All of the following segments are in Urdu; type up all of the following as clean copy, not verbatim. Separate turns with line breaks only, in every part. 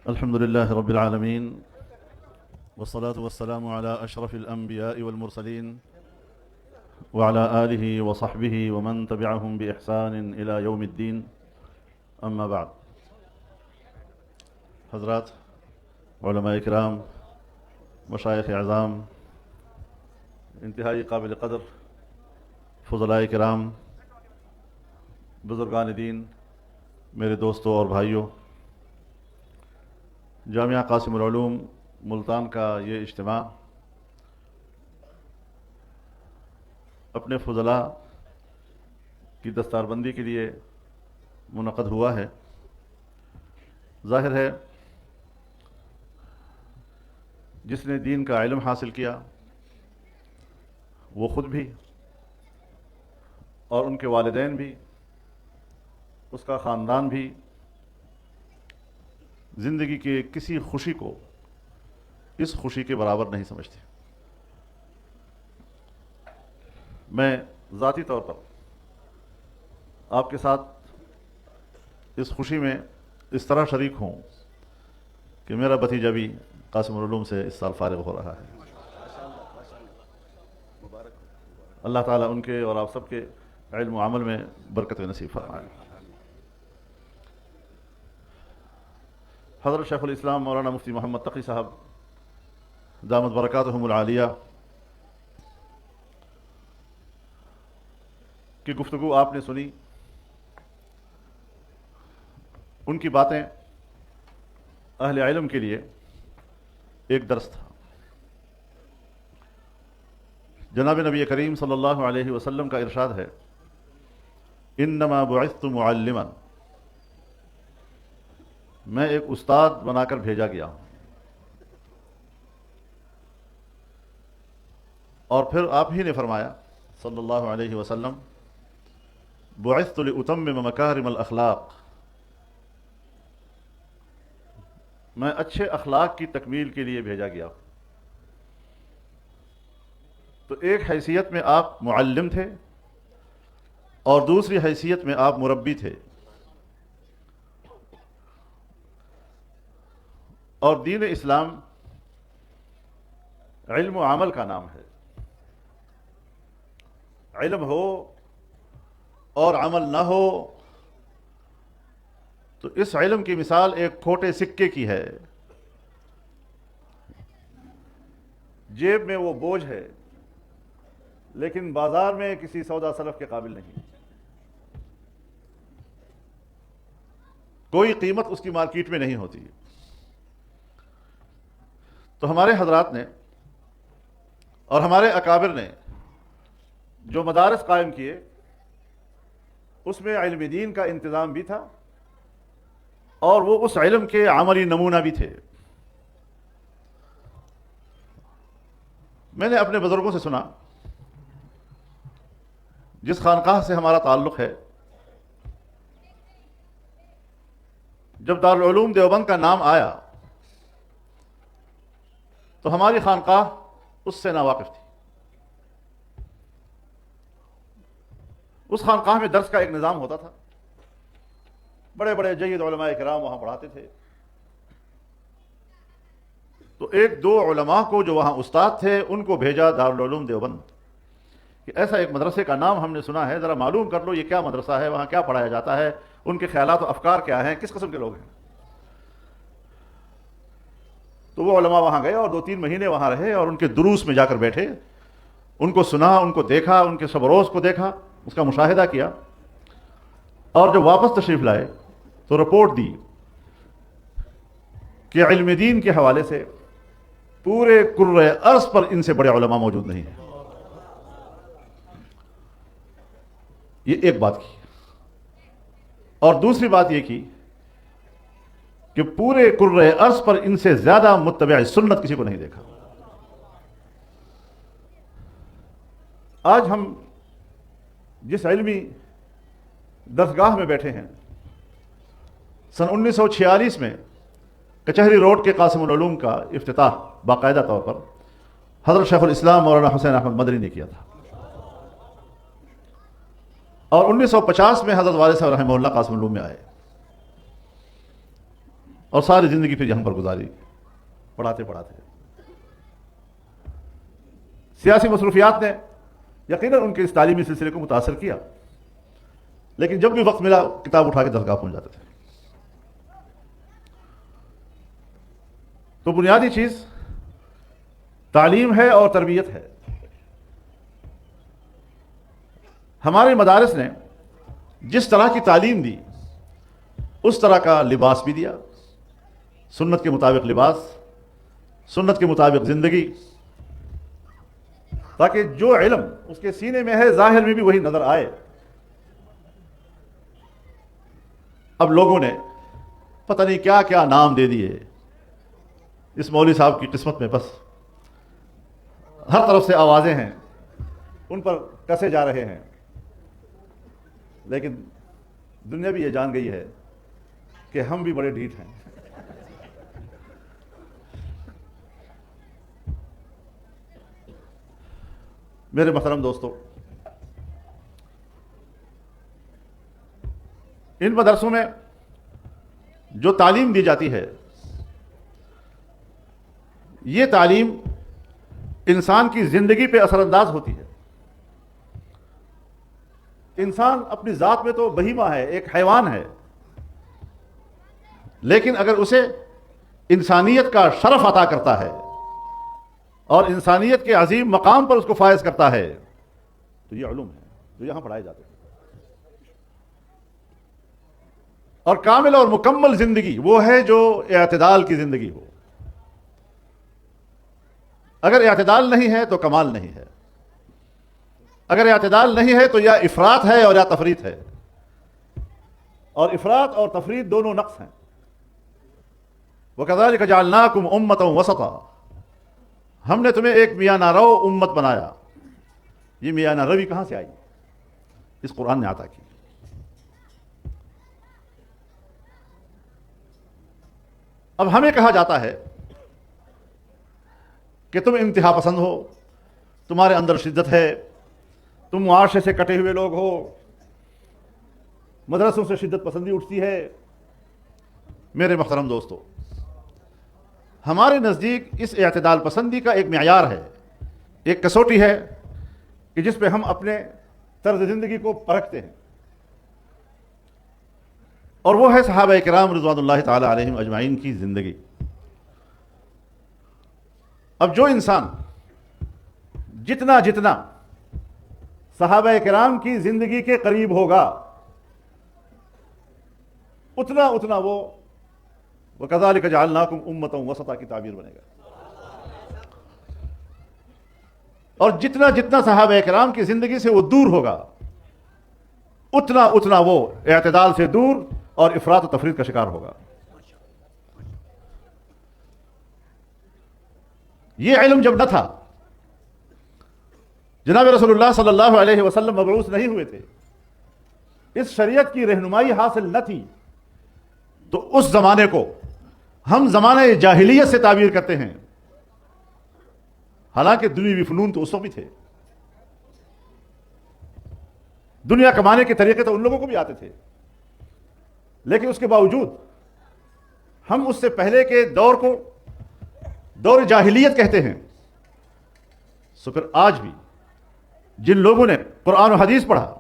الحمد لله رب العالمين والصلاة والسلام على أشرف الأنبياء والمرسلين وعلى آله وصحبه ومن تبعهم بإحسان إلى يوم الدين. أما بعد. حضرات علماء کرام، مشائخ اعظام، انتہائی قابل قدر فضلاء کرام، بزرگان دین، میرے دوستوں اور بھائیوں، جامعہ قاسم العلوم ملتان کا یہ اجتماع اپنے فضلاء کی دستار بندی کے لیے منعقد ہوا ہے. ظاہر ہے جس نے دین کا علم حاصل کیا وہ خود بھی اور ان کے والدین بھی، اس کا خاندان بھی زندگی کے کسی خوشی کو اس خوشی کے برابر نہیں سمجھتے. میں ذاتی طور پر آپ کے ساتھ اس خوشی میں اس طرح شریک ہوں کہ میرا بھتیجا بھی قاسم العلوم سے اس سال فارغ ہو رہا ہے. اللہ تعالیٰ ان کے اور آپ سب کے علم و عمل میں برکت نصیب فرمائے. حضرت شیخ الاسلام مولانا مفتی محمد تقی صاحب دامت برکاتہم العالیہ کی گفتگو آپ نے سنی. ان کی باتیں اہل علم کے لیے ایک درس تھا. جناب نبی کریم صلی اللہ علیہ وسلم کا ارشاد ہے، انما بعثت معلما، میں ایک استاد بنا کر بھیجا گیا ہوں. اور پھر آپ ہی نے فرمایا صلی اللہ علیہ وسلم، بعثت لأتمم مکارم الاخلاق، میں اچھے اخلاق کی تکمیل کے لیے بھیجا گیا ہوں. تو ایک حیثیت میں آپ معلم تھے اور دوسری حیثیت میں آپ مربی تھے. اور دین اسلام علم و عمل کا نام ہے. علم ہو اور عمل نہ ہو تو اس علم کی مثال ایک کھوٹے سکے کی ہے. جیب میں وہ بوجھ ہے لیکن بازار میں کسی سودا سلف کے قابل نہیں. کوئی قیمت اس کی مارکیٹ میں نہیں ہوتی. تو ہمارے حضرات نے اور ہمارے اکابر نے جو مدارس قائم کیے اس میں علم دین کا انتظام بھی تھا اور وہ اس علم کے عملی نمونہ بھی تھے. میں نے اپنے بزرگوں سے سنا، جس خانقاہ سے ہمارا تعلق ہے، جب دارالعلوم دیوبند کا نام آیا تو ہماری خانقاہ اس سے ناواقف تھی. اس خانقاہ میں درس کا ایک نظام ہوتا تھا، بڑے بڑے جید علماء کرام وہاں پڑھاتے تھے. تو ایک دو علماء کو جو وہاں استاد تھے ان کو بھیجا دارالعلوم دیوبند کہ ایسا ایک مدرسے کا نام ہم نے سنا ہے، ذرا معلوم کر لو یہ کیا مدرسہ ہے، وہاں کیا پڑھایا جاتا ہے، ان کے خیالات و افکار کیا ہیں، کس قسم کے لوگ ہیں. تو وہ علماء وہاں گئے اور 2-3 مہینے وہاں رہے اور ان کے دروس میں جا کر بیٹھے، ان کو سنا، ان کو دیکھا، ان کے شب و روز کو دیکھا، اس کا مشاہدہ کیا. اور جب واپس تشریف لائے تو رپورٹ دی کہ علم دین کے حوالے سے پورے کرۂ ارض پر ان سے بڑے علماء موجود نہیں ہیں. یہ ایک بات کی. اور دوسری بات یہ کی کہ پورے کرۂ ارض پر ان سے زیادہ متبع سنت کسی کو نہیں دیکھا. آج ہم جس علمی درسگاہ میں بیٹھے ہیں، سن 1946 میں کچہری روڈ کے قاسم العلوم کا افتتاح باقاعدہ طور پر حضرت شیخ الاسلام مولانا حسین احمد مدنی نے کیا تھا. اور 1950 میں حضرت والد صاحب رحمہ اللہ قاسم العلوم میں آئے. اور ساری زندگی پھر یہاں پر گزاری پڑھاتے پڑھاتے. سیاسی مصروفیات نے یقیناً ان کے اس تعلیمی سلسلے کو متاثر کیا، لیکن جب بھی وقت ملا کتاب اٹھا کے درسگاہ پہنچ جاتے تھے. تو بنیادی چیز تعلیم ہے اور تربیت ہے. ہمارے مدارس نے جس طرح کی تعلیم دی اس طرح کا لباس بھی دیا، سنت کے مطابق لباس، سنت کے مطابق زندگی، تاکہ جو علم اس کے سینے میں ہے ظاہر میں بھی وہی نظر آئے. اب لوگوں نے پتہ نہیں کیا کیا نام دے دیے اس مولوی صاحب کی قسمت میں. بس ہر طرف سے آوازیں ہیں، ان پر کسے جا رہے ہیں. لیکن دنیا بھی یہ جان گئی ہے کہ ہم بھی بڑے ڈھیٹ ہیں. میرے محترم دوستو، ان مدرسوں میں جو تعلیم دی جاتی ہے یہ تعلیم انسان کی زندگی پہ اثر انداز ہوتی ہے. انسان اپنی ذات میں تو بہیمہ ہے، ایک حیوان ہے، لیکن اگر اسے انسانیت کا شرف عطا کرتا ہے اور انسانیت کے عظیم مقام پر اس کو فائز کرتا ہے تو یہ علوم ہے جو یہاں پڑھائے جاتے ہیں. اور کامل اور مکمل زندگی وہ ہے جو اعتدال کی زندگی ہو. اگر اعتدال نہیں ہے تو کمال نہیں ہے. اگر اعتدال نہیں ہے تو یا افراط ہے اور یا تفریط ہے، اور افراط اور تفریط دونوں نقص ہیں. وَكَذَلِكَ جَعَلْنَاكُمْ أُمَّةً وَسَطًا، ہم نے تمہیں ایک میاں نہ رو امت بنایا. یہ میاں نہ روی کہاں سے آئی؟ اس قرآن نے عطا کی. اب ہمیں کہا جاتا ہے کہ تم انتہا پسند ہو، تمہارے اندر شدت ہے، تم معاشرے سے کٹے ہوئے لوگ ہو، مدرسوں سے شدت پسندی اٹھتی ہے. میرے محترم دوستو، ہمارے نزدیک اس اعتدال پسندی کا ایک معیار ہے، ایک کسوٹی ہے کہ جس پہ ہم اپنے طرز زندگی کو پرکھتے ہیں، اور وہ ہے صحابہ کرام رضوان اللہ تعالی علیہم اجمعین کی زندگی. اب جو انسان جتنا جتنا صحابہ کرام کی زندگی کے قریب ہوگا اتنا اتنا وہ وَكَذَلِكَ جَعَلْنَاكُمْ أُمَّةً وَسَطًا کی تعبیر بنے گا. اور جتنا جتنا صحابہ کرام کی زندگی سے وہ دور ہوگا اتنا اتنا وہ اعتدال سے دور اور افراط و تفریط کا شکار ہوگا. یہ علم جب نہ تھا، جناب رسول اللہ صلی اللہ علیہ وسلم مبعوث نہیں ہوئے تھے، اس شریعت کی رہنمائی حاصل نہ تھی، تو اس زمانے کو ہم زمانہ جاہلیت سے تعبیر کرتے ہیں. حالانکہ دنیاوی فنون تو اس وقت بھی تھے، دنیا کمانے کے طریقے تو ان لوگوں کو بھی آتے تھے، لیکن اس کے باوجود ہم اس سے پہلے کے دور کو دور جاہلیت کہتے ہیں. سو پھر آج بھی جن لوگوں نے قرآن و حدیث پڑھا،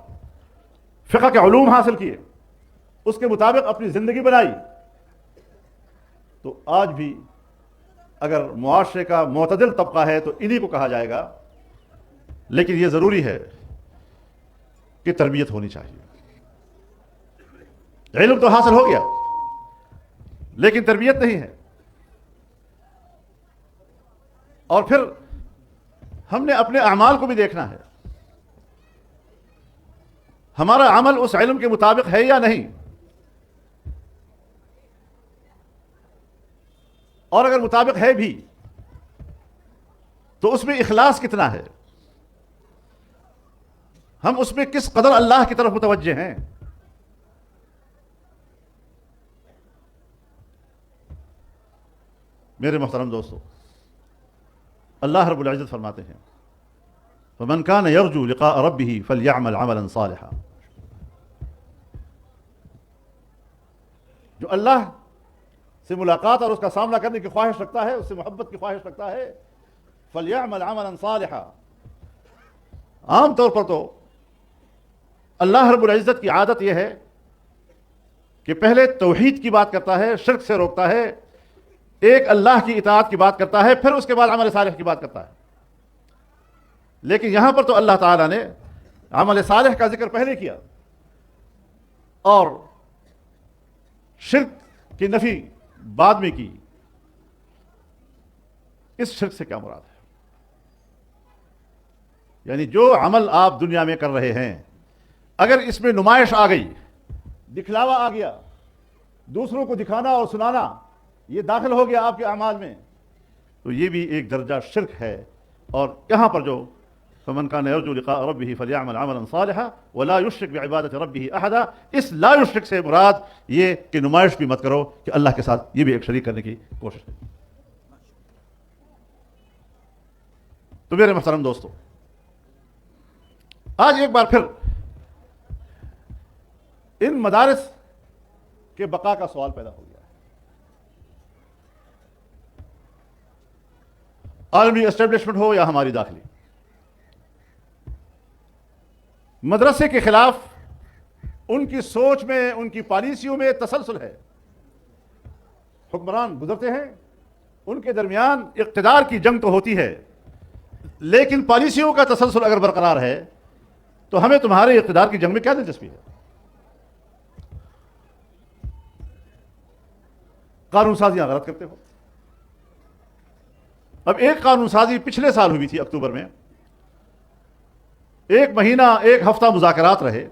فقہ کے علوم حاصل کیے، اس کے مطابق اپنی زندگی بنائی، تو آج بھی اگر معاشرے کا معتدل طبقہ ہے تو انہی کو کہا جائے گا. لیکن یہ ضروری ہے کہ تربیت ہونی چاہیے. علم تو حاصل ہو گیا لیکن تربیت نہیں ہے. اور پھر ہم نے اپنے اعمال کو بھی دیکھنا ہے، ہمارا عمل اس علم کے مطابق ہے یا نہیں، اور اگر مطابق ہے بھی تو اس میں اخلاص کتنا ہے، ہم اس میں کس قدر اللہ کی طرف متوجہ ہیں. میرے محترم دوستو، اللہ رب العزت فرماتے ہیں فَمَنْ كَانَ يَرْجُو لِقَاءَ رَبِّهِ فَلْيَعْمَلْ عَمَلًا صَالِحًا. جو اللہ سے ملاقات اور اس کا سامنا کرنے کی خواہش رکھتا ہے، اس سے محبت کی خواہش رکھتا ہے، فَلْيَعْمَلْ عَمَلًا صَالِحًا۔ عام طور پر تو اللہ رب العزت کی عادت یہ ہے کہ پہلے توحید کی بات کرتا ہے، شرک سے روکتا ہے، ایک اللہ کی اطاعت کی بات کرتا ہے، پھر اس کے بعد عمل صالح کی بات کرتا ہے۔ لیکن یہاں پر تو اللہ تعالیٰ نے عمل صالح کا ذکر پہلے کیا اور شرک کی نفی بعد میں کی۔ اس شرک سے کیا مراد ہے؟ یعنی جو عمل آپ دنیا میں کر رہے ہیں، اگر اس میں نمائش آ گئی، دکھلاوا آ گیا، دوسروں کو دکھانا اور سنانا یہ داخل ہو گیا آپ کے اعمال میں، تو یہ بھی ایک درجہ شرک ہے۔ اور یہاں پر جو فمن كان يرجو لقاء ربه فليعمل عملا صالحا ولا يشرك بعبادة ربه احدا، اس لا يشرک سے مراد یہ کہ نمائش بھی مت کرو کہ اللہ کے ساتھ یہ بھی ایک شریک کرنے کی کوشش ہے۔ تو میرے محترم دوستو، آج ایک بار پھر ان مدارس کے بقا کا سوال پیدا ہو گیا ہے۔ عالمی اسٹیبلشمنٹ ہو یا ہماری داخلی، مدرسے کے خلاف ان کی سوچ میں، ان کی پالیسیوں میں تسلسل ہے۔ حکمران گزرتے ہیں، ان کے درمیان اقتدار کی جنگ تو ہوتی ہے، لیکن پالیسیوں کا تسلسل اگر برقرار ہے تو ہمیں تمہارے اقتدار کی جنگ میں کیا دلچسپی ہے؟ قانون سازیاں غلط کرتے ہو۔ اب ایک قانون سازی پچھلے سال ہوئی تھی اکتوبر میں، ایک مہینہ ایک ہفتہ مذاکرات رہے،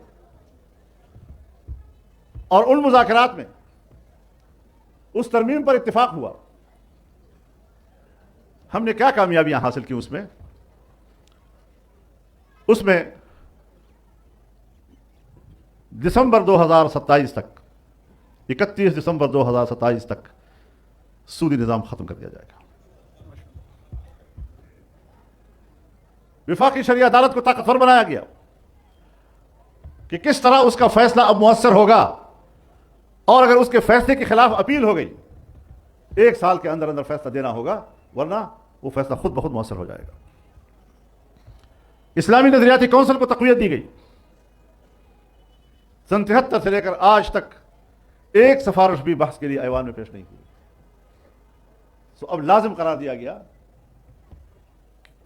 اور ان مذاکرات میں اس ترمیم پر اتفاق ہوا۔ ہم نے کیا کامیابیاں حاصل کی اس میں دسمبر 2027 تک، 31 دسمبر 2027 تک سودی نظام ختم کر دیا جائے گا۔ وفاقی شرعی عدالت کو طاقتور بنایا گیا کہ کس طرح اس کا فیصلہ اب مؤثر ہوگا، اور اگر اس کے فیصلے کے خلاف اپیل ہو گئی 1 سال کے اندر اندر فیصلہ دینا ہوگا، ورنہ وہ فیصلہ خود بخود مؤثر ہو جائے گا۔ اسلامی نظریاتی کونسل کو تقویت دی گئی۔ سن 73 سے لے کر آج تک ایک سفارش بھی بحث کے لیے ایوان میں پیش نہیں ہوئی۔ اب لازم قرار دیا گیا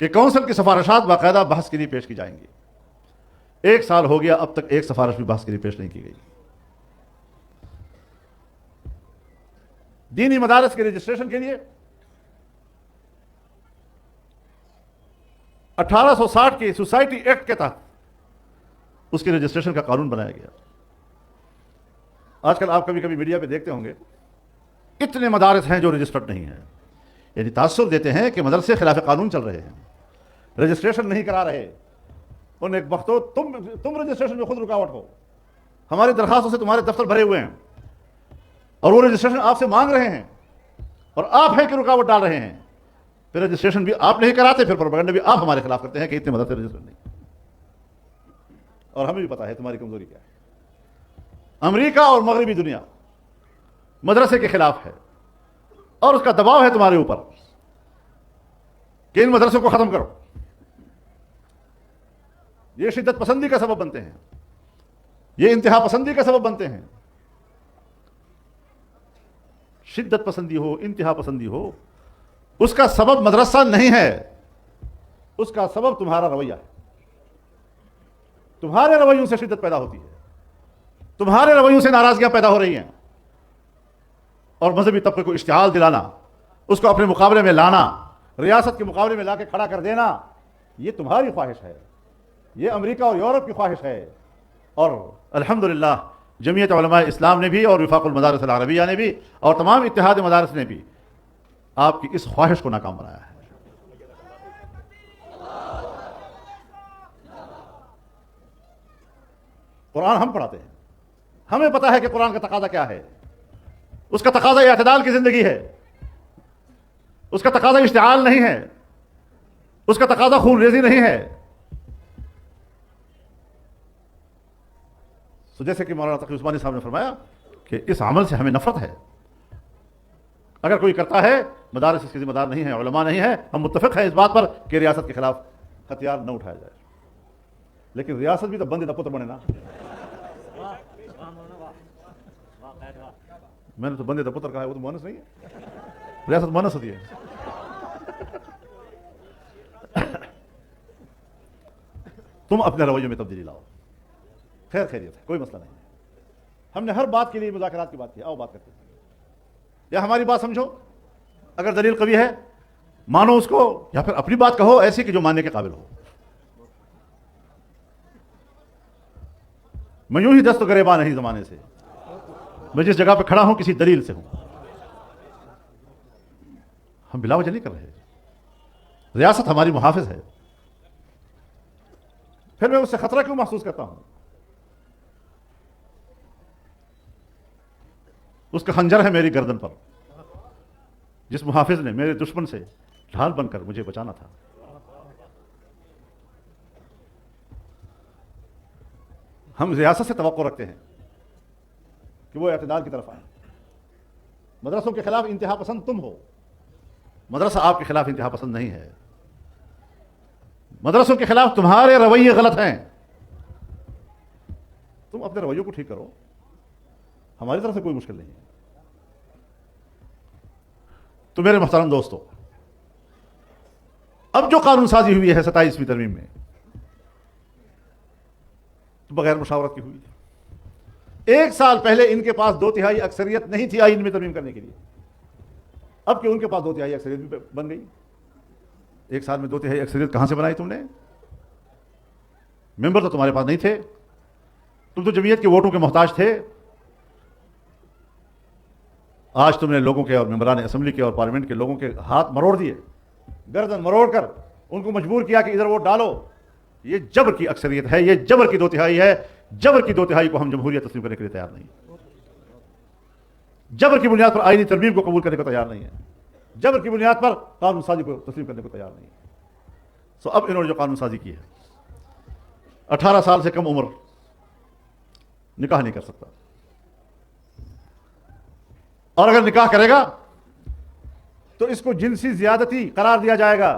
کہ کونسل کی سفارشات باقاعدہ بحث کے لیے پیش کی جائیں گی۔ 1 سال ہو گیا، اب تک ایک سفارش بھی بحث کے لیے پیش نہیں کی گئی۔ دینی مدارس کے رجسٹریشن کے لیے 1860 کے سوسائٹی ایکٹ کے تحت اس کے رجسٹریشن کا قانون بنایا گیا۔ آج کل آپ کبھی کبھی میڈیا پہ دیکھتے ہوں گے اتنے مدارس ہیں جو رجسٹرڈ نہیں ہیں، یعنی تاثر دیتے ہیں کہ مدرسے خلاف قانون چل رہے ہیں، رجسٹریشن نہیں کرا رہے۔ ان ایک وقت ہو تم رجسٹریشن میں خود رکاوٹ ہو، ہماری درخواستوں سے تمہارے دفتر بھرے ہوئے ہیں اور وہ رجسٹریشن آپ سے مانگ رہے ہیں، اور آپ ہیں کہ رکاوٹ ڈال رہے ہیں، پھر رجسٹریشن بھی آپ نہیں کراتے، پھر پروپیگنڈا بھی آپ ہمارے خلاف کرتے ہیں کہ اتنے مدرسے رجسٹر نہیں۔ اور ہمیں بھی پتا ہے تمہاری کمزوری کیا ہے۔ امریکہ اور مغربی دنیا مدرسے کے خلاف ہے، اور اس کا دباؤ ہے تمہارے اوپر کہ ان مدرسوں کو ختم کرو۔ یہ شدت پسندی کا سبب بنتے ہیں، یہ انتہا پسندی کا سبب بنتے ہیں۔ شدت پسندی ہو، انتہا پسندی ہو، اس کا سبب مدرسہ نہیں ہے، اس کا سبب تمہارا رویہ ہے۔ تمہارے رویوں سے شدت پیدا ہوتی ہے، تمہارے رویوں سے ناراضگیاں پیدا ہو رہی ہیں، اور مذہبی طبقے کو اشتعال دلانا، اس کو اپنے مقابلے میں لانا، ریاست کے مقابلے میں لا کے کھڑا کر دینا، یہ تمہاری خواہش ہے، یہ امریکہ اور یورپ کی خواہش ہے۔ اور الحمدللہ جمعیت علماء اسلام نے بھی، اور وفاق المدارس العربیہ نے بھی، اور تمام اتحاد مدارس نے بھی آپ کی اس خواہش کو ناکام بنایا ہے۔ قرآن ہم پڑھاتے ہیں، ہمیں پتا ہے کہ قرآن کا تقاضا کیا ہے۔ اس کا تقاضا اعتدال کی زندگی ہے، اس کا تقاضا اشتعال نہیں ہے، اس کا تقاضا خون ریزی نہیں ہے۔ تو جیسے کہ مولانا تقی عثمانی صاحب نے فرمایا کہ اس عمل سے ہمیں نفرت ہے، اگر کوئی کرتا ہے مدارس اس کے ذمہ دار نہیں ہے، علماء نہیں ہے، ہم متفق ہیں اس بات پر کہ ریاست کے خلاف ہتھیار نہ اٹھایا جائے، لیکن ریاست بھی تو بندے دا پتر بنے نا. میں نے تو بندے دا پتر کہا ہے، وہ تو مونس نہیں ہے، ریاست مونس ہوتی ہے. تم اپنے رویوں میں تبدیلی لاؤ، خیر خیریت ہے، کوئی مسئلہ نہیں ہے. ہم نے ہر بات کے لیے مذاکرات کی بات کی، آؤ بات کرتے ہیں، یا ہماری بات سمجھو، اگر دلیل قوی ہے مانو اس کو، یا پھر اپنی بات کہو ایسی کہ جو ماننے کے قابل ہو. میں یوں ہی دست گریباں نہیں زمانے سے، میں جس جگہ پہ کھڑا ہوں کسی دلیل سے ہوں. ہم بلا وجہ نہیں کر رہے، ریاست ہماری محافظ ہے، پھر میں اس سے خطرہ کیوں محسوس کرتا ہوں؟ اس کا خنجر ہے میری گردن پر، جس محافظ نے میرے دشمن سے ڈھال بن کر مجھے بچانا تھا. ہم ریاست سے توقع رکھتے ہیں کہ وہ اعتدال کی طرف آئیں. مدرسوں کے خلاف انتہا پسند تم ہو، مدرسہ آپ کے خلاف انتہا پسند نہیں ہے. مدرسوں کے خلاف تمہارے رویے غلط ہیں، تم اپنے رویوں کو ٹھیک کرو، ہماری طرف سے کوئی مشکل نہیں ہے. تو میرے محترم دوستو، اب جو قانون سازی ہوئی ہے 27ویں ترمیم میں، تو بغیر مشاورت کی ہوئی. 1 سال پہلے ان کے پاس 2/3 اکثریت نہیں تھی آئین میں ترمیم کرنے کے لیے، اب کہ ان کے پاس 2/3 اکثریت بھی بن گئی. 1 سال میں 2/3 اکثریت کہاں سے بنائی تم نے؟ ممبر تو تمہارے پاس نہیں تھے، تم تو جمعیت کے ووٹوں کے محتاج تھے. آج تم نے لوگوں کے اور ممبران اسمبلی کے اور پارلیمنٹ کے لوگوں کے ہاتھ مروڑ دیے، گردن مروڑ کر ان کو مجبور کیا کہ ادھر ووٹ ڈالو. یہ جبر کی اکثریت ہے، یہ جبر کی 2/3 ہے. جبر کی 2/3 کو ہم جمہوریت تسلیم کرنے کے لیے تیار نہیں. جبر کی بنیاد پر آئینی ترمیم کو قبول کرنے کو تیار نہیں ہے، جبر کی بنیاد پر قانون سازی کو تسلیم کرنے کو تیار نہیں ہے. سو اب انہوں نے جو قانون سازی کی ہے، 18 سال سے کم عمر نکاح نہیں کر سکتا، اور اگر نکاح کرے گا تو اس کو جنسی زیادتی قرار دیا جائے گا،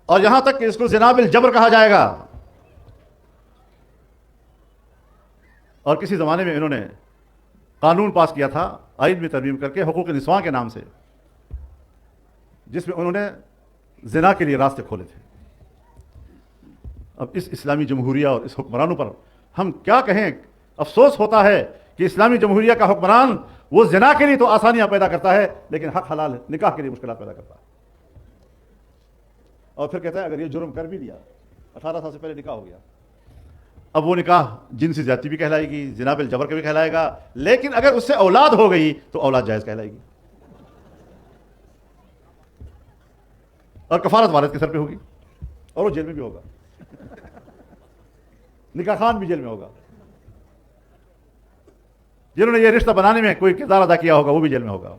اور یہاں تک کہ اس کو زنا بالجبر کہا جائے گا. اور کسی زمانے میں انہوں نے قانون پاس کیا تھا آئین میں ترمیم کر کے حقوق نسواں کے نام سے، جس میں انہوں نے زنا کے لیے راستے کھولے تھے. اب اس اسلامی جمہوریہ اور اس حکمرانوں پر ہم کیا کہیں؟ افسوس ہوتا ہے کہ اسلامی جمہوریہ کا حکمران وہ زنا کے لیے تو آسانیاں پیدا کرتا ہے، لیکن حق حلال نکاح کے لیے مشکلات پیدا کرتا ہے. اور پھر کہتا ہے اگر یہ جرم کر بھی لیا، 18 سال سے پہلے نکاح ہو گیا، اب وہ نکاح جنسی زیادتی بھی کہلائے گی، زنا بالجبر کا بھی کہلائے گا، لیکن اگر اس سے اولاد ہو گئی تو اولاد جائز کہلائے گی، اور کفارت والد کے سر پہ ہوگی، اور وہ جیل میں بھی ہوگا، نکاح خان بھی جیل میں ہوگا، جنہوں نے یہ رشتہ بنانے میں کوئی کردار ادا کیا ہوگا وہ بھی جیل میں ہوگا.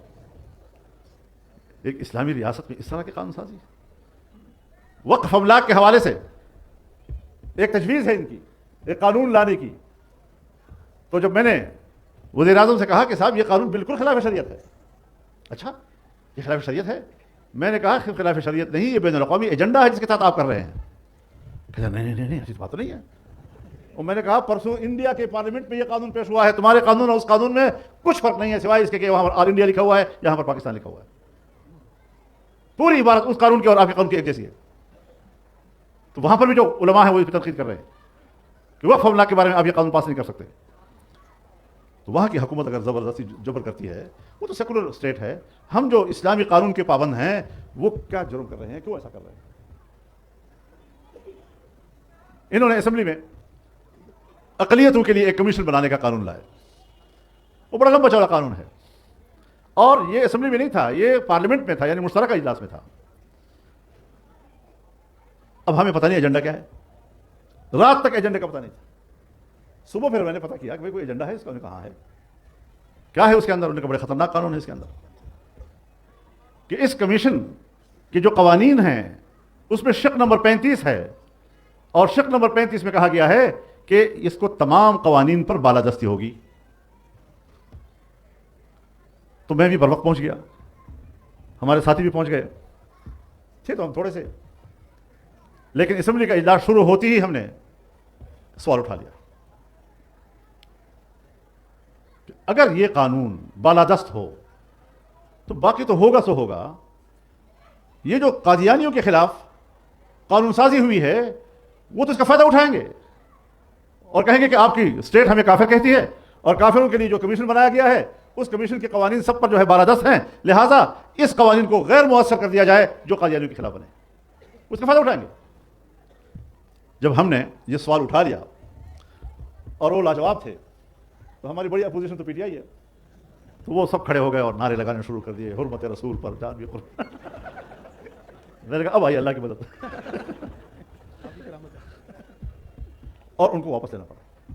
ایک اسلامی ریاست میں اس طرح کے قانون سازی، وقف املاک کے حوالے سے ایک تجویز ہے ان کی، ایک قانون لانے کی. تو جب میں نے وزیر اعظم سے کہا کہ صاحب یہ قانون بالکل خلاف شریعت ہے. اچھا یہ خلاف شریعت ہے؟ میں نے کہا خلاف شریعت نہیں، یہ بین الاقوامی ایجنڈا ہے جس کے تحت آپ کر رہے ہیں. کہا نہیں ایسی بات تو نہیں ہے. اور میں نے کہا پرسوں انڈیا کے پارلیمنٹ میں یہ قانون پیش ہوا ہے، تمہارے قانون اور اس قانون میں کچھ فرق نہیں ہے سوائے اس کے کہ وہاں پر آل انڈیا لکھا ہوا ہے، یہاں پر پاکستان لکھا ہوا ہے. پوری عبارت اس قانون کی اور آپ کے قانون کی ایک جیسی ہے. تو وہاں پر بھی جو علماء ہیں وہ اس پہ تنقید کر رہے ہیں کہ وقف املاک کے بارے میں آپ یہ قانون پاس نہیں کر سکتے. تو وہاں کی حکومت اگر زبردستی جبر کرتی ہے، وہ تو سیکولر اسٹیٹ ہے. ہم جو اسلامی قانون کے پابند ہیں وہ کیا جرم کر رہے ہیں، کیوں ایسا کر رہے ہیں؟ انہوں نے اسمبلی میں اقلیتوں کے لیے ایک کمیشن بنانے کا قانون لایا. وہ بڑا لمبا چوڑا قانون ہے، اور یہ اسمبلی میں نہیں تھا، یہ پارلیمنٹ میں تھا، یعنی مشترکہ اجلاس میں تھا. اب ہمیں پتہ نہیں ایجنڈا کیا ہے، رات تک ایجنڈے کا پتہ نہیں تھا. صبح پھر میں نے پتہ کیا کہ بھائی کوئی ایجنڈا ہے اس کا، کہاں ہے، کیا ہے اس کے اندر. انہوں نے کہا بڑے خطرناک قانون ہے اس کے اندر، کہ اس کمیشن کے جو قوانین ہیں اس میں شق نمبر 35 ہے، اور شق نمبر 35 میں کہا گیا ہے کہ اس کو تمام قوانین پر بالادستی ہوگی. تو میں بھی بر وقت پہنچ گیا, ہمارے ساتھی بھی پہنچ گئے تھے تو ہم تھوڑے سے, لیکن اسمبلی کا اجلاس شروع ہوتی ہی ہم نے سوال اٹھا لیا کہ اگر یہ قانون بالادست ہو تو باقی تو ہوگا سو ہوگا, یہ جو قادیانیوں کے خلاف قانون سازی ہوئی ہے وہ تو اس کا فائدہ اٹھائیں گے اور کہیں گے کہ آپ کی اسٹیٹ ہمیں کافر کہتی ہے, اور کافروں کے لیے جو کمیشن بنایا گیا ہے اس کمیشن کے قوانین سب پر جو ہے بالادست ہیں, لہٰذا اس قوانین کو غیر مؤثر کر دیا جائے جو قادیانیوں کے خلاف بنے, اس کا فائدہ اٹھائیں گے. جب ہم نے یہ سوال اٹھا لیا اور وہ لاجواب تھے تو ہماری بڑی اپوزیشن تو پی ٹی آئی ہے, تو وہ سب کھڑے ہو گئے اور نعرے لگانے شروع کر دیے, حرمت رسول پر جان بھی قربان. میں نے کہا اب آئی اللہ کی مدد, اور ان کو واپس لینا پڑا.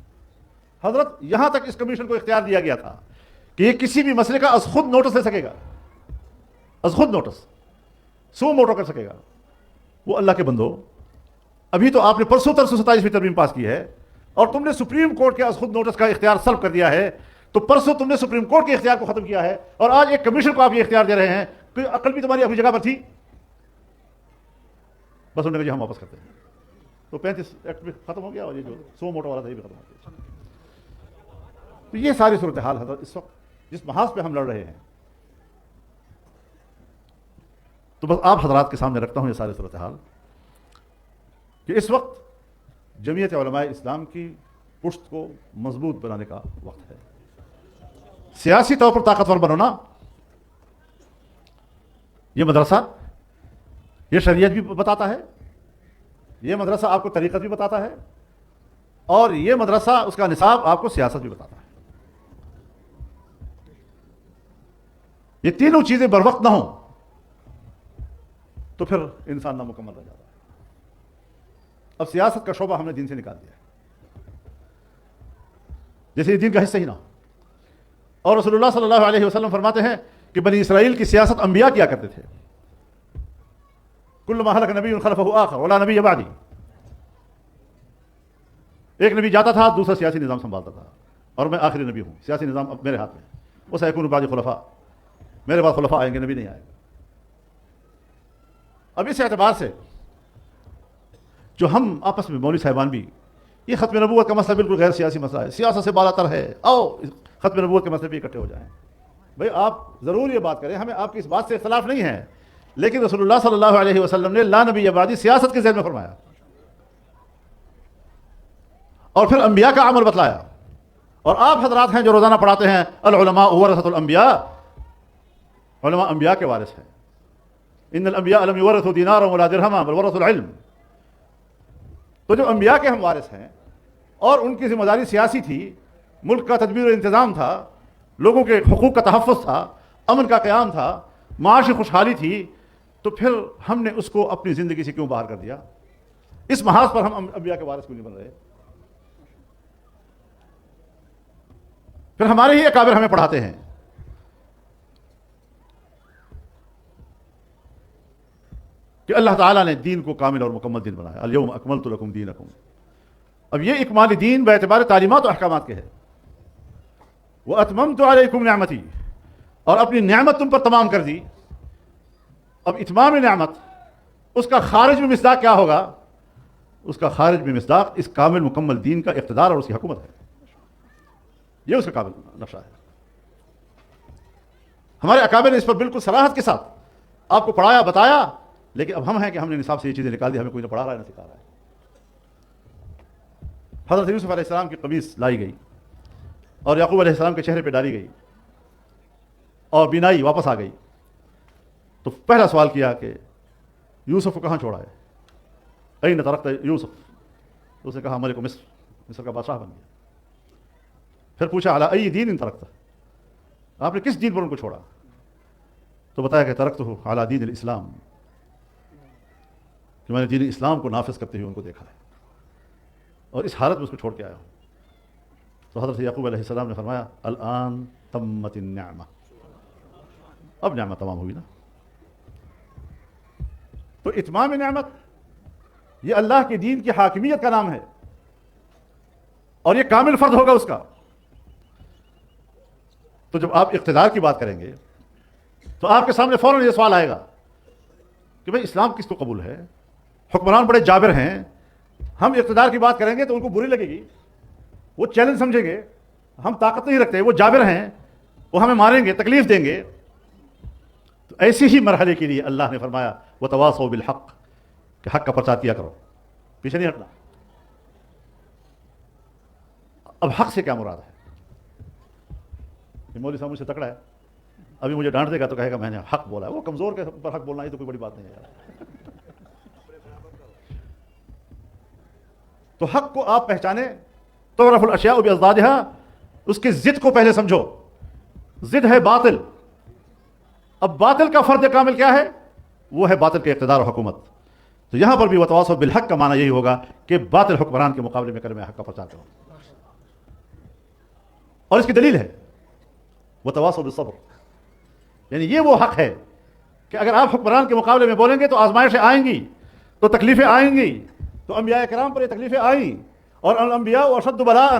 حضرت یہاں تک اس کمیشن کو اختیار دیا گیا تھا کہ یہ کسی بھی مسئلے کا از خود نوٹس لے سکے گا, از خود نوٹس سو موٹو کر سکے گا. وہ اللہ کے بندو, ابھی تو آپ نے پرسوں 327ویں ترمیم پاس کی ہے اور تم نے سپریم کورٹ کے از خود نوٹس کا اختیار سلب کر دیا ہے, تو پرسوں تم نے سپریم کورٹ کے اختیار کو ختم کیا ہے اور آج ایک کمیشن کو آپ یہ اختیار دے رہے ہیں. تو عقل بھی تمہاری اپنی جگہ پر تھی, بس انہوں نے کہا ہم واپس کرتے ہیں. تو 35 ایکٹ بھی ختم ہو گیا اور یہ جو سو موٹو والا تھا یہ بھی ختم ہو گیا. تو یہ ساری صورتحال حضرت اس وقت جس محاذ پہ ہم لڑ رہے ہیں, تو بس آپ حضرات کے سامنے رکھتا ہوں یہ ساری صورتحال کہ اس وقت جمعیت علماء اسلام کی پشت کو مضبوط بنانے کا وقت ہے. سیاسی طور پر طاقتور بننا, یہ مدرسہ یہ شریعت بھی بتاتا ہے, یہ مدرسہ آپ کو طریقت بھی بتاتا ہے, اور یہ مدرسہ اس کا نصاب آپ کو سیاست بھی بتاتا ہے. یہ تینوں چیزیں بر وقت نہ ہوں تو پھر انسان نامکمل رہ جاتا ہے. اب سیاست کا شعبہ ہم نے دین سے نکال دیا ہے, جیسے یہ دین کا حصہ ہی نہ ہو. اور رسول اللہ صلی اللہ علیہ وسلم فرماتے ہیں کہ بنی اسرائیل کی سیاست انبیاء کیا کرتے تھے. کل ما ہلک نبی خلفہ آخر ولا نبی بعدی, ایک نبی جاتا تھا دوسرا سیاسی نظام سنبھالتا تھا, اور میں آخری نبی ہوں, سیاسی نظام اب میرے ہاتھ میں ہے. وسیکون بعدی خلفاء, میرے بعد خلفاء آئیں گے, نبی نہیں آئے گا. اب اس اعتبار سے جو ہم آپس میں مولوی صاحبان بھی, یہ ختم نبوت کا مسئلہ بالکل غیر سیاسی مسئلہ ہے, سیاست سے بالا تر ہے, آؤ ختم نبوت کے مسئلے پہ اکٹھے ہو جائیں. بھائی آپ ضرور یہ بات کریں, ہمیں آپ کی اس بات سے اختلاف نہیں ہے, لیکن رسول اللہ صلی اللہ علیہ وسلم نے لا نبی بعدی سیاست کے ذہن میں فرمایا, اور پھر انبیاء کا عمل بتلایا. اور آپ حضرات ہیں جو روزانہ پڑھاتے ہیں العلماء ورثۃ الانبیاء, علماء انبیاء کے وارث ہیں. ان الانبیاء لم یورثوا دینارا ولا درہما بل ورثوا العلم. تو جو انبیاء کے ہم وارث ہیں اور ان کی ذمہ داری سیاسی تھی, ملک کا تدبیر و انتظام تھا, لوگوں کے حقوق کا تحفظ تھا, امن کا قیام تھا, معاشی خوشحالی تھی, تو پھر ہم نے اس کو اپنی زندگی سے کیوں باہر کر دیا؟ اس محاذ پر ہم انبیاء کے وارث کیوں نہیں بن رہے؟ پھر ہمارے ہی اکابر ہمیں پڑھاتے ہیں کہ اللہ تعالیٰ نے دین کو کامل اور مکمل دین بنایا, الیوم اکملت لکم دینکم. اب یہ اکمال دین باعتبار تعلیمات و احکامات کے ہے. واتممت علیکم نعمتی, اور اپنی نعمت تم پر تمام کر دی. اب اتمام نعمت اس کا خارج میں مصداق کیا ہوگا؟ اس کا خارج میں مصداق اس کامل مکمل دین کا اقتدار اور اس کی حکومت ہے. یہ اس کا کامل نقشہ ہے. ہمارے اکابر نے اس پر بالکل صراحت کے ساتھ آپ کو پڑھایا بتایا, لیکن اب ہم ہیں کہ ہم نے نصاب سے یہ چیزیں نکال دی, ہمیں کوئی نہ پڑھا رہا ہے نہ سکھا رہا ہے. حضرت یوسف علیہ السلام کی قمیص لائی گئی اور یعقوب علیہ السلام کے چہرے پہ ڈالی گئی اور بینائی واپس آ گئی. تو پہلا سوال کیا کہ یوسف کو کہاں چھوڑا ہے؟ این ترکت یوسف؟ تو اس نے کہا ملک مصر, مصر کا بادشاہ بن گیا. پھر پوچھا علی ای دین ترکت, آپ نے کس دین پر ان کو چھوڑا؟ تو بتایا کہ ترکت ہو علی دین الاسلام, کہ میں نے دین اسلام کو نافذ کرتے ہوئے ان کو دیکھا ہے اور اس حالت میں اس کو چھوڑ کے آیا ہوں. تو حضرت یعقوب علیہ السلام نے فرمایا الآن تمت النعمہ, اب نعمت تمام ہوئی نا. تو اتمام نعمت یہ اللہ کے دین کی حاکمیت کا نام ہے, اور یہ کامل فرد ہوگا اس کا. تو جب آپ اقتدار کی بات کریں گے تو آپ کے سامنے فوراً یہ سوال آئے گا کہ بھئی اسلام کس کو قبول ہے؟ حکمران بڑے جابر ہیں، ہم اقتدار کی بات کریں گے تو ان کو بری لگے گی، وہ چیلنج سمجھیں گے، ہم طاقت نہیں رکھتے، وہ جابر ہیں، وہ ہمیں ماریں گے، تکلیف دیں گے۔ تو ایسے ہی مرحلے کے لیے اللہ نے فرمایا وتواصوا بالحق، کہ حق کا پرچار کیا کرو، پیچھے نہیں ہٹنا۔ اب حق سے کیا مراد ہے؟ یہ مولوی صاحب مجھ سے تکڑا ہے، ابھی مجھے ڈانٹ دے گا تو کہے گا میں نے حق بولا ہے۔ وہ کمزور کے پر حق بولنا یہ تو کوئی بڑی بات نہیں ہے یار۔ تو حق کو آپ پہچانے، تعرف الاشیاء باضدادها، اس کی ضد کو پہلے سمجھو۔ ضد ہے باطل۔ اب باطل کا فرد کامل کیا ہے؟ وہ ہے باطل کے اقتدار و حکومت۔ تو یہاں پر بھی وتواصوا بالحق کا معنی یہی ہوگا کہ باطل حکمران کے مقابلے میں کلمہ حق کا پرچار کرو۔ اور اس کی دلیل ہے وتواصوا بالصبر، یعنی یہ وہ حق ہے کہ اگر آپ حکمران کے مقابلے میں بولیں گے تو آزمائشیں آئیں گی، تو تکلیفیں آئیں گی۔ تو انبیاء کرام پر یہ تکلیفیں آئیں، اور الانبیاء اشد بلاء،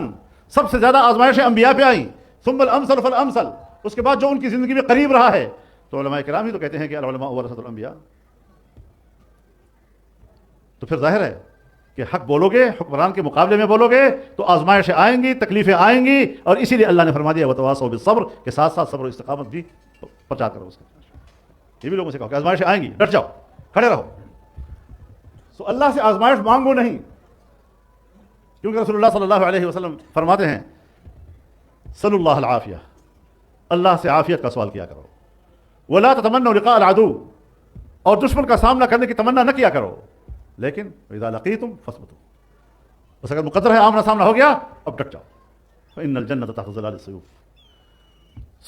سب سے زیادہ آزمائشیں انبیاء پہ آئیں، ثم الامثل فالامثل، اس کے بعد جو ان کی زندگی میں قریب رہا ہے۔ تو علماء کرام ہی تو کہتے ہیں کہ العلماء ورثۃ الانبیاء۔ تو پھر ظاہر ہے کہ حق بولو گے، حکمران کے مقابلے میں بولو گے تو آزمائشیں آئیں گی، تکلیفیں آئیں گی، اور اسی لیے اللہ نے فرما دیا وتواصوا بالصبر، کے ساتھ ساتھ صبر و استقامت بھی پرچار کرو اس کا۔ یہ بھی لوگوں سے کہو کہ آزمائشیں آئیں گی، ڈٹ جاؤ، کھڑے رہو۔ تو اللہ سے آزمائش مانگو نہیں، کیونکہ رسول اللہ صلی اللہ علیہ وسلم فرماتے ہیں صلی اللہ العافیہ، اللہ سے عافیت کا سوال کیا کرو۔ ولا تتمنوا لقاء العدو، اور دشمن کا سامنا کرنے کی تمنا نہ کیا کرو، لیکن اذا لقیتم فاثبتوا، بس اگر مقدر ہے آمنا سامنا ہو گیا اب ڈٹ جاؤ۔ فإن الجنة تحت ظلال السيوف۔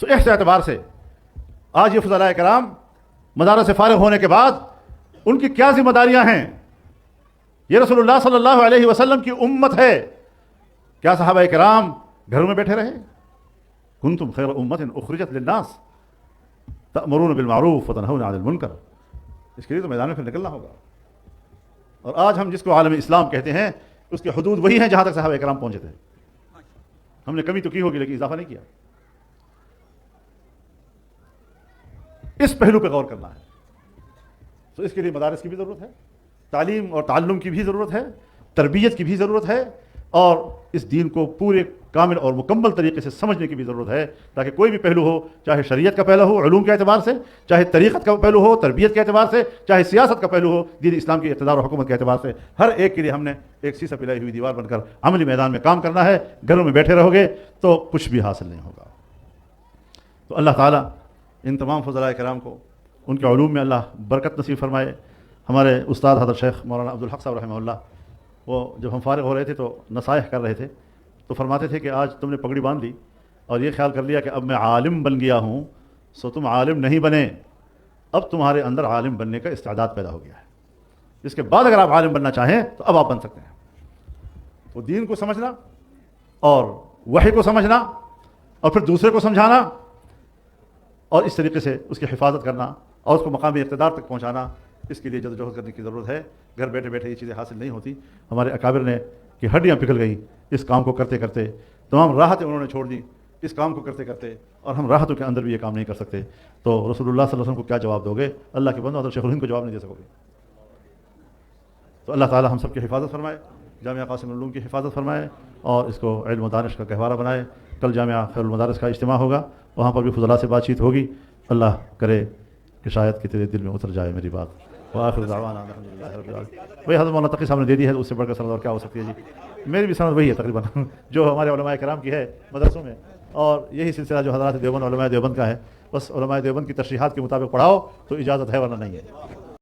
سو اس اعتبار سے آج یہ فضلاء کرام مدارس سے فارغ ہونے کے بعد ان کی کیا ذمہ داریاں ہیں؟ یہ رسول اللہ صلی اللہ علیہ وسلم کی امت ہے۔ کیا صحابہ کرام گھروں میں بیٹھے رہے؟ کنتم خیر امت اخرجت للناس تأمرون بالمعروف وتنہون عن المنکر۔ اس کے لیے تو میدان میں پھر نکلنا ہوگا۔ اور آج ہم جس کو عالم اسلام کہتے ہیں اس کی حدود وہی ہیں جہاں تک صحابہ کرام پہنچے تھے۔ ہم نے کمی تو کی ہوگی لیکن اضافہ نہیں کیا۔ اس پہلو پہ غور کرنا ہے۔ تو اس کے لیے مدارس کی بھی ضرورت ہے، تعلیم اور تعلم کی بھی ضرورت ہے، تربیت کی بھی ضرورت ہے، اور اس دین کو پورے کامل اور مکمل طریقے سے سمجھنے کی بھی ضرورت ہے، تاکہ کوئی بھی پہلو ہو، چاہے شریعت کا پہلو ہو علوم کے اعتبار سے، چاہے طریقت کا پہلو ہو تربیت کے اعتبار سے، چاہے سیاست کا پہلو ہو دین اسلام کی اقتدار اور حکومت کے اعتبار سے، ہر ایک کے لیے ہم نے ایک سیسہ پلائی ہوئی دیوار بن کر عملی میدان میں کام کرنا ہے۔ گھروں میں بیٹھے رہو گے تو کچھ بھی حاصل نہیں ہوگا۔ تو اللہ تعالیٰ ان تمام فضلاء کرام کو ان کے علوم میں اللہ برکت نصیب فرمائے۔ ہمارے استاد حضرت شیخ مولانا عبدالحق صاحب رحمہ اللہ، وہ جب ہم فارغ ہو رہے تھے تو نصائح کر رہے تھے، تو فرماتے تھے کہ آج تم نے پگڑی باندھ لی اور یہ خیال کر لیا کہ اب میں عالم بن گیا ہوں، سو تم عالم نہیں بنے، اب تمہارے اندر عالم بننے کا استعداد پیدا ہو گیا ہے۔ اس کے بعد اگر آپ عالم بننا چاہیں تو اب آپ بن سکتے ہیں۔ تو دین کو سمجھنا اور وحی کو سمجھنا اور پھر دوسرے کو سمجھانا اور اس طریقے سے اس کی حفاظت کرنا اور اس کو مقامی اقتدار تک پہنچانا، اس کے لیے جدوجہد کرنے کی ضرورت ہے۔ گھر بیٹھے بیٹھے یہ چیزیں حاصل نہیں ہوتی۔ ہمارے اکابر نے کہ ہڈیاں پگھل گئیں اس کام کو کرتے کرتے، تمام راحتیں انہوں نے چھوڑ دی اس کام کو کرتے کرتے، اور ہم راحتوں کے اندر بھی یہ کام نہیں کر سکتے۔ تو رسول اللہ صلی اللہ علیہ وسلم کو کیا جواب دو گے؟ اللہ کے بندو حضرت شیخ الہند کو جواب نہیں دے سکو گے۔ تو اللہ تعالی ہم سب کی حفاظت فرمائے، جامعہ قاسم العلوم کی حفاظت فرمائے، اور اس کو علم و دانش کا گہوارہ بنائے۔ کل جامعہ خیر المدارس کا اجتماع ہوگا، وہاں پر بھی فضلاء سے بات چیت ہوگی۔ اللہ کرے کہ شاید کہ تیرے دل میں اتر جائے میری بات۔ وآخر دعوانا الحمدللہ رب العالمین۔ وہی حضرت مولانا تقی صاحب نے دے دی ہے، اس سے بڑھ کر سند اور کیا ہو سکتی ہے جی؟ میری بھی سند وہی ہے تقریباً جو ہمارے علماء کرام کی ہے مدرسوں میں، اور یہی سلسلہ جو حضرات دیوبند علماء دیوبند کا ہے۔ بس علماء دیوبند کی تشریحات کے مطابق پڑھاؤ تو اجازت ہے، ورنہ نہیں ہے۔